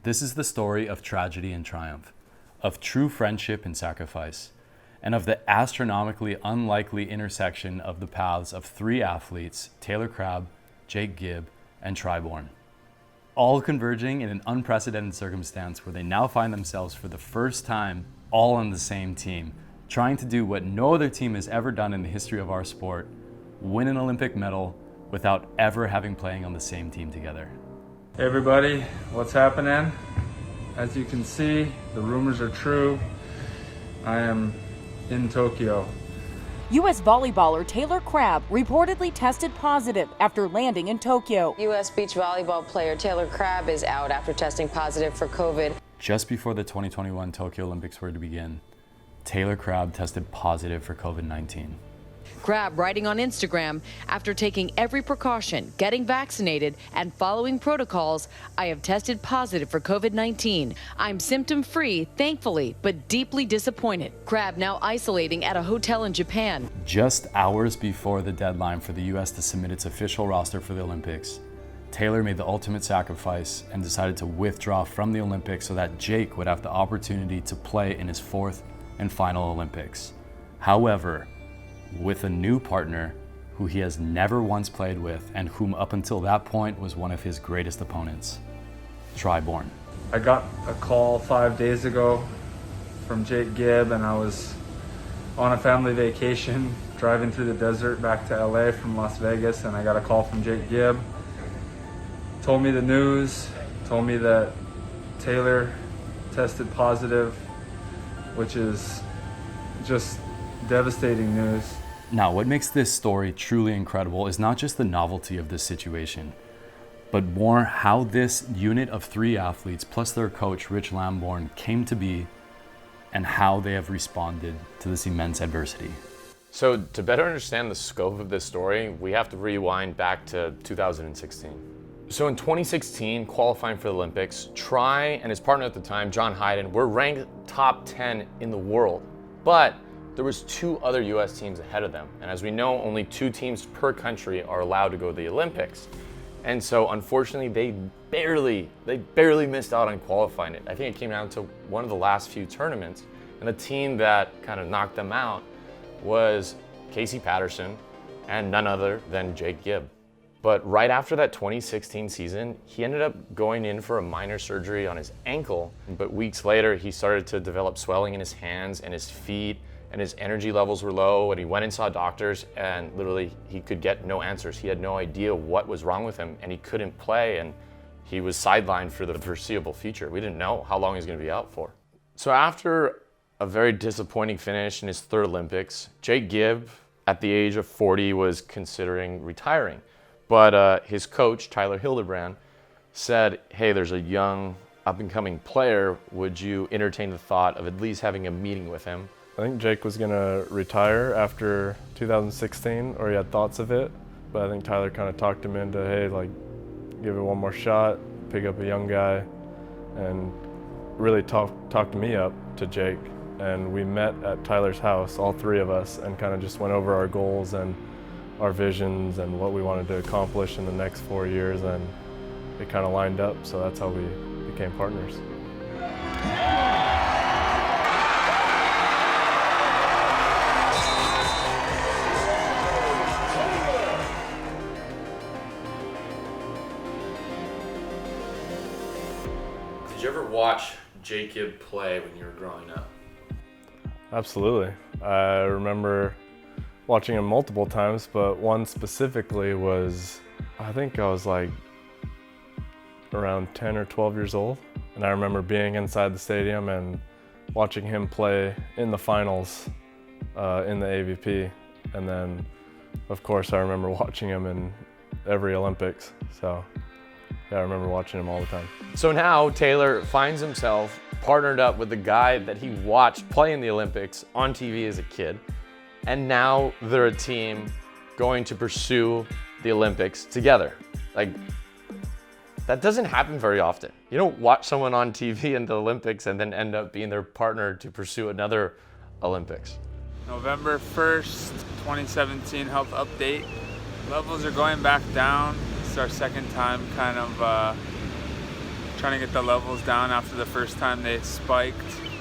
This is the story of tragedy and triumph, of true friendship and sacrifice, and of the astronomically unlikely intersection of the paths of three athletes, Taylor Crabb, Jake Gibb, and Bourne, all converging in an unprecedented circumstance where they now find themselves for the first time all on the same team, trying to do what no other team has ever done in the history of our sport, win an Olympic medal without ever having playing on the same team together. Hey everybody, what's happening? As you can see, the rumors are true. I am in Tokyo. U.S. volleyballer Taylor Crabb reportedly tested positive after landing in Tokyo. U.S. beach volleyball player Taylor Crabb is out after testing positive for COVID. Just before the 2021 Tokyo Olympics were to begin, Taylor Crabb tested positive for COVID-19. Crabb writing on Instagram, after taking every precaution, getting vaccinated, and following protocols, I have tested positive for COVID-19. I'm symptom-free, thankfully, but deeply disappointed. Crabb now isolating at a hotel in Japan. Just hours before the deadline for the U.S. to submit its official roster for the Olympics, Taylor made the ultimate sacrifice and decided to withdraw from the Olympics so that Jake would have the opportunity to play in his fourth and final Olympics. However, with a new partner who he has never once played with and whom up until that point was one of his greatest opponents, Bourne. I got a call 5 days ago from Jake Gibb, and I was on a family vacation driving through the desert back to LA from Las Vegas, and I got a call from Jake Gibb. Told me the news, told me that Taylor tested positive, which is just devastating news. Now, what makes this story truly incredible is not just the novelty of this situation, but more how this unit of three athletes plus their coach, Rich Lambourne, came to be and how they have responded to this immense adversity. So to better understand the scope of this story, we have to rewind back to 2016. So in 2016, qualifying for the Olympics, Tri and his partner at the time, John Hyden, were ranked top 10 in the world. But there was two other US teams ahead of them. And as we know, only 2 teams per country are allowed to go to the Olympics. And so unfortunately, they barely missed out on qualifying it. I think it came down to one of the last few tournaments. And the team that kind of knocked them out was Casey Patterson and none other than Jake Gibb. But right after that 2016 season, he ended up going in for a minor surgery on his ankle. But weeks later, he started to develop swelling in his hands and his feet, and his energy levels were low, and he went and saw doctors, and literally he could get no answers. He had no idea what was wrong with him, and he couldn't play, and he was sidelined for the foreseeable future. We didn't know how long he was gonna be out for. So after a very disappointing finish in his third Olympics, Jake Gibb, at the age of 40, was considering retiring. But his coach, Tyler Hildebrand, said, hey, there's a young up-and-coming player. Would you entertain the thought of at least having a meeting with him? I think Jake was gonna retire after 2016, or he had thoughts of it. But I think Tyler kind of talked him into, hey, like, give it one more shot, pick up a young guy, and really talked me up to Jake. And we met at Tyler's house, all 3 of us, and kind of just went over our goals and our visions and what we wanted to accomplish in the next 4 years, and it kind of lined up, so that's how we became partners. Did you ever watch Jake Gibb play when you were growing up? Absolutely. I remember watching him multiple times, but one specifically was, I think I was like around 10 or 12 years old. And I remember being inside the stadium and watching him play in the finals in the AVP. And then, of course, I remember watching him in every Olympics. So yeah, I remember watching him all the time. So now Taylor finds himself partnered up with the guy that he watched play in the Olympics on TV as a kid. And now they're a team going to pursue the Olympics together. Like, that doesn't happen very often. You don't watch someone on TV in the Olympics and then end up being their partner to pursue another Olympics. November 1st, 2017 health update. Levels are going back down. It's our second time kind of trying to get the levels down after the first time they spiked.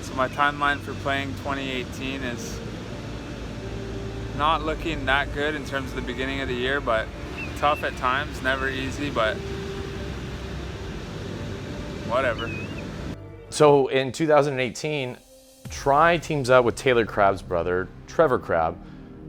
So my timeline for playing 2018 is not looking that good in terms of the beginning of the year, but tough at times, never easy, but whatever. So in 2018, Tri teams up with Taylor Crabb's brother, Trevor Crabb,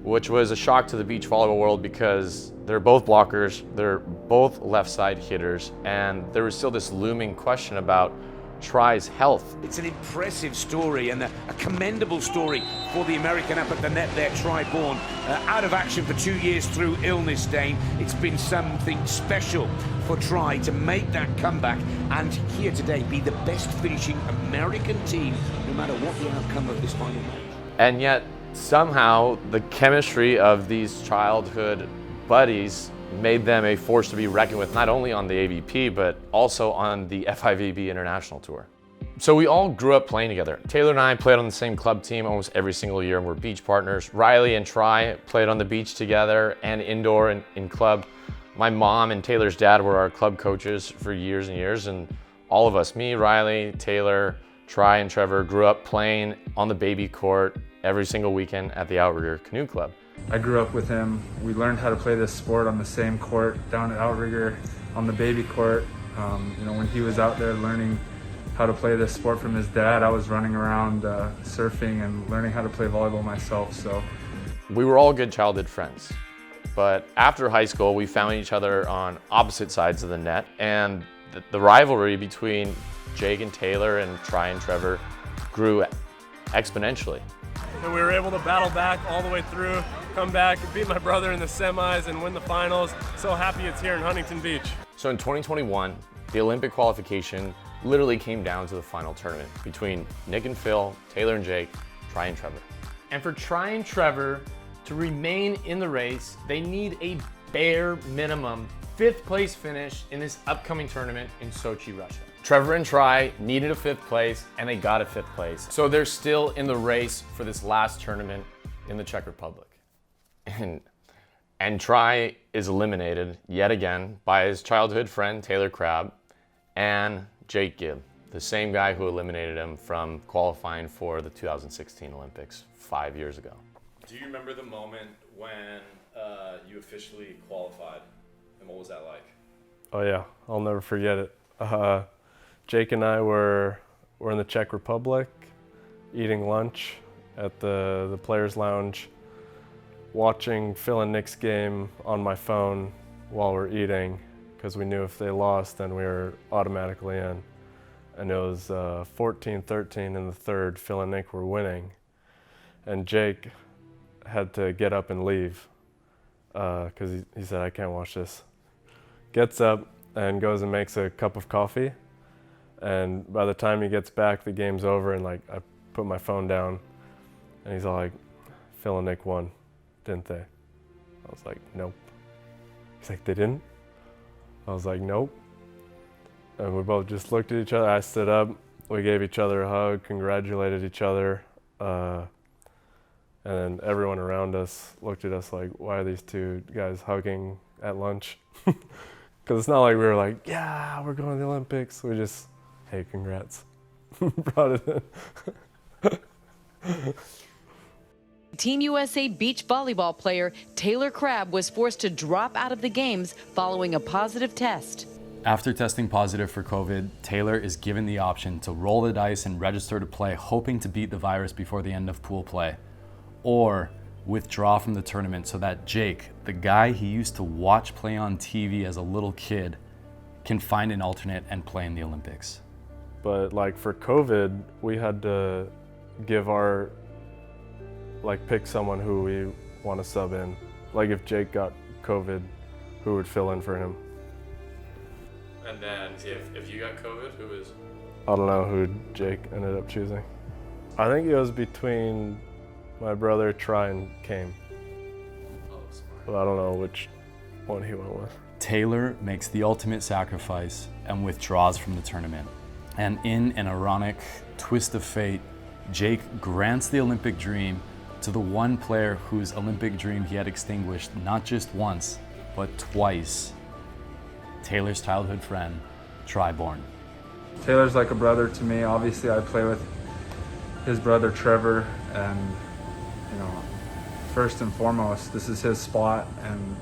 which was a shock to the beach volleyball world because they're both blockers, they're both left side hitters, and there was still this looming question about Tri's health. It's an impressive story and a commendable story for the American up at the net there, Tri Bourne. Out of action for 2 years through illness, Dane. It's been something special for Tri to make that comeback and here today be the best finishing American team, no matter what the outcome of this final match. And yet, somehow, the chemistry of these childhood buddies made them a force to be reckoned with, not only on the AVP, but also on the FIVB International Tour. So we all grew up playing together. Taylor and I played on the same club team almost every single year, and we're beach partners. Riley and Tri played on the beach together and indoor and in club. My mom and Taylor's dad were our club coaches for years and years, and all of us, me, Riley, Taylor, Tri, and Trevor, grew up playing on the baby court every single weekend at the Outrigger Canoe Club. I grew up with him. We learned how to play this sport on the same court down at Outrigger on the baby court. When he was out there learning how to play this sport from his dad, I was running around surfing and learning how to play volleyball myself. So we were all good childhood friends. But after high school, we found each other on opposite sides of the net, and the rivalry between Jake and Taylor and Tri and Trevor grew exponentially. And we were able to battle back all the way through, come back, beat my brother in the semis and win the finals. So happy it's here in Huntington Beach. So in 2021, the Olympic qualification literally came down to the final tournament between Nick and Phil, Taylor and Jake, Tri and Trevor. And for Tri and Trevor to remain in the race, they need a bare minimum 5th place finish in this upcoming tournament in Sochi, Russia. Trevor and Tri needed a 5th place, and they got a 5th place. So they're still in the race for this last tournament in the Czech Republic. And Tri is eliminated yet again by his childhood friend, Taylor Crabb, and Jake Gibb, the same guy who eliminated him from qualifying for the 2016 Olympics 5 years ago. Do you remember the moment when you officially qualified, and what was that like? Oh yeah, I'll never forget it. Jake and I were in the Czech Republic, eating lunch at the Players Lounge, watching Phil and Nick's game on my phone while we're eating, because we knew if they lost, then we were automatically in. And it was 14-13 in the third. Phil and Nick were winning, and Jake had to get up and leave because he said, "I can't watch this." Gets up and goes and makes a cup of coffee. And by the time he gets back, the game's over, and I put my phone down, and he's all like, "Phil and Nick won, didn't they?" I was like, "Nope." He's like, "They didn't?" I was like, "Nope." And we both just looked at each other. I stood up, we gave each other a hug, congratulated each other, and then everyone around us looked at us like, "Why are these two guys hugging at lunch?" Because it's not like we were like, "Yeah, we're going to the Olympics." We just, "Hey, congrats." Brought it in. Team USA beach volleyball player Taylor Crabb was forced to drop out of the games following a positive test. After testing positive for COVID, Taylor is given the option to roll the dice and register to play, hoping to beat the virus before the end of pool play, or withdraw from the tournament so that Jake, the guy he used to watch play on TV as a little kid, can find an alternate and play in the Olympics. But for COVID, we had to give pick someone who we want to sub in. If Jake got COVID, who would fill in for him? And then if you got COVID, who was? I don't know who Jake ended up choosing. I think it was between my brother, Tri, and Kame. Oh, smart. But I don't know which one he went with. Taylor makes the ultimate sacrifice and withdraws from the tournament. And in an ironic twist of fate, Jake grants the Olympic dream to the one player whose Olympic dream he had extinguished not just once, but twice. Taylor's childhood friend, Bourne. Taylor's like a brother to me. Obviously, I play with his brother Trevor, and you know, first and foremost, this is his spot, and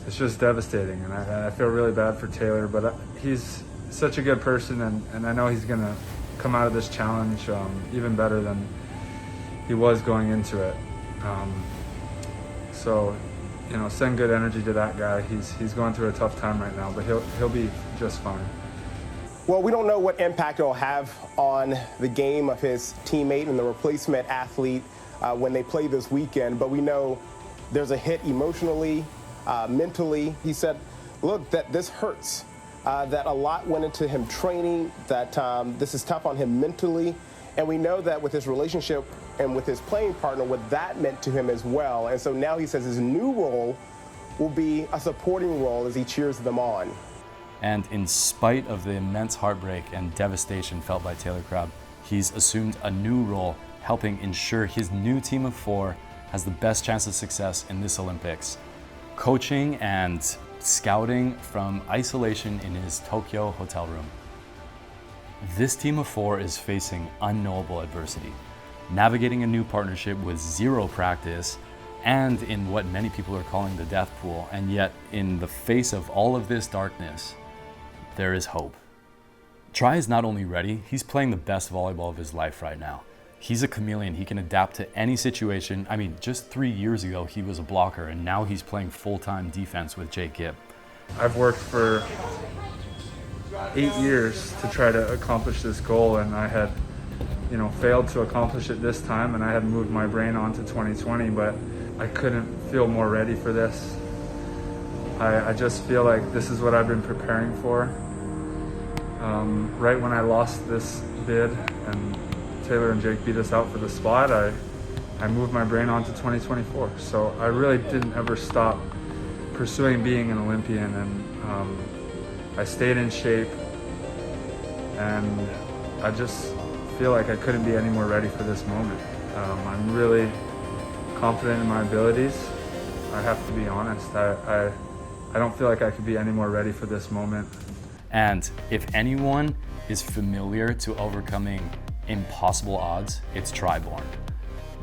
it's just devastating. And I feel really bad for Taylor, but he's such a good person, and I know he's gonna come out of this challenge even better than he was going into it. So, you know, send good energy to that guy. He's going through a tough time right now, but he'll be just fine. Well, we don't know what impact it'll have on the game of his teammate and the replacement athlete when they play this weekend, but we know there's a hit emotionally, mentally. He said, look, that this hurts, that a lot went into him training, that this is tough on him mentally, and we know that with his relationship and with his playing partner, what that meant to him as well. And so now he says his new role will be a supporting role as he cheers them on. And in spite of the immense heartbreak and devastation felt by Taylor Crabb, he's assumed a new role, helping ensure his new team of 4 has the best chance of success in this Olympics. Coaching and scouting from isolation in his Tokyo hotel room. This team of 4 is facing unknowable adversity, navigating a new partnership with 0 practice and in what many people are calling the death pool. And yet, in the face of all of this darkness, there is hope. Tri is not only ready, he's playing the best volleyball of his life right now. He's a chameleon. He can adapt to any situation. I mean, just 3 years ago, he was a blocker, and now he's playing full-time defense with Jake Gibb. I've worked for 8 years to try to accomplish this goal, and I had, you know, failed to accomplish it this time, and I had moved my brain on to 2020, but I couldn't feel more ready for this. I just feel like this is what I've been preparing for. Right when I lost this bid and Taylor and Jake beat us out for the spot, I moved my brain on to 2024. So I really didn't ever stop pursuing being an Olympian, and I stayed in shape, and I just feel like I couldn't be any more ready for this moment. I'm really confident in my abilities. I have to be honest. I don't feel like I could be any more ready for this moment. And if anyone is familiar to overcoming impossible odds, it's Bourne.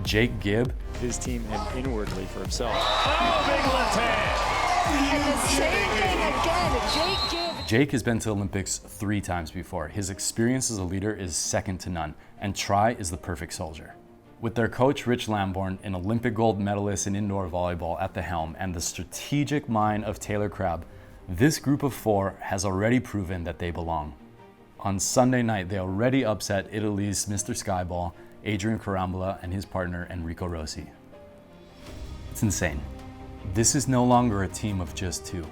Jake Gibb. His team and inwardly for himself. Oh, big left hand. And the same thing again, Jake Gibb. Jake has been to the Olympics 3 times before. His experience as a leader is second to none, and Tri is the perfect soldier. With their coach, Lambourne, an Olympic gold medalist in indoor volleyball at the helm, and the strategic mind of Taylor Crabb, this group of 4 has already proven that they belong. On Sunday night, they already upset Italy's Mr. Skyball, Adrian Carambola, and his partner, Enrico Rossi. It's insane. This is no longer a team of just 2.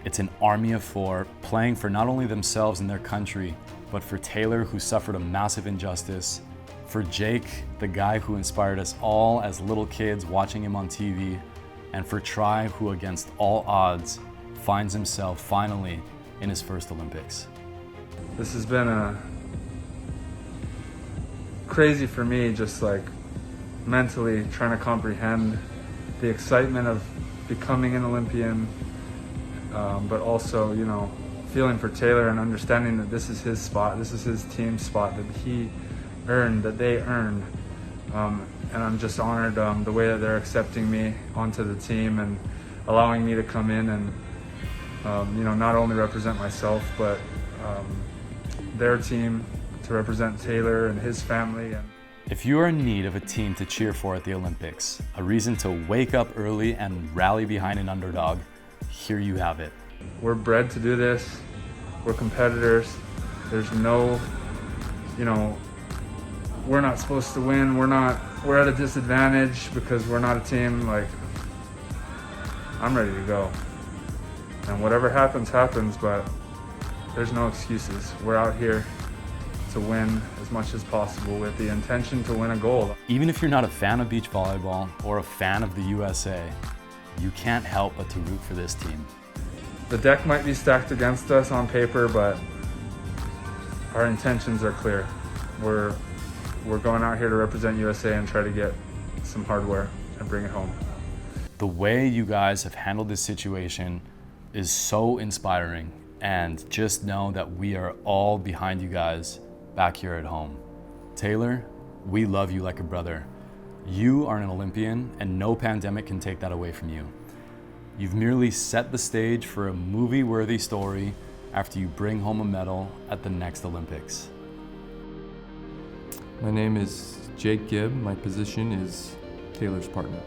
It's an army of 4 playing for not only themselves and their country, but for Taylor, who suffered a massive injustice, for Jake, the guy who inspired us all as little kids watching him on TV, and for Tri, who against all odds finds himself finally in his first Olympics. This has been crazy for me, just like mentally trying to comprehend the excitement of becoming an Olympian, but also, you know, feeling for Taylor and understanding that this is his spot, this is his team's spot that he earned, that they earned. And I'm just honored the way that they're accepting me onto the team and allowing me to come in and, you know, not only represent myself, but their team, to represent Taylor and his family. And if you are in need of a team to cheer for at the Olympics, a reason to wake up early and rally behind an underdog, here you have it. We're bred to do this. We're competitors. There's no, you know, we're not supposed to win. We're at a disadvantage because we're not a team. Like, I'm ready to go. And whatever happens, happens, but there's no excuses. We're out here to win as much as possible with the intention to win a gold. Even if you're not a fan of beach volleyball or a fan of the USA, you can't help but to root for this team. The deck might be stacked against us on paper, but our intentions are clear. We're going out here to represent USA and try to get some hardware and bring it home. The way you guys have handled this situation is so inspiring. And just know that we are all behind you guys back here at home. Taylor, we love you like a brother. You are an Olympian, and no pandemic can take that away from you. You've merely set the stage for a movie-worthy story after you bring home a medal at the next Olympics. My name is Jake Gibb. My position is Taylor's partner.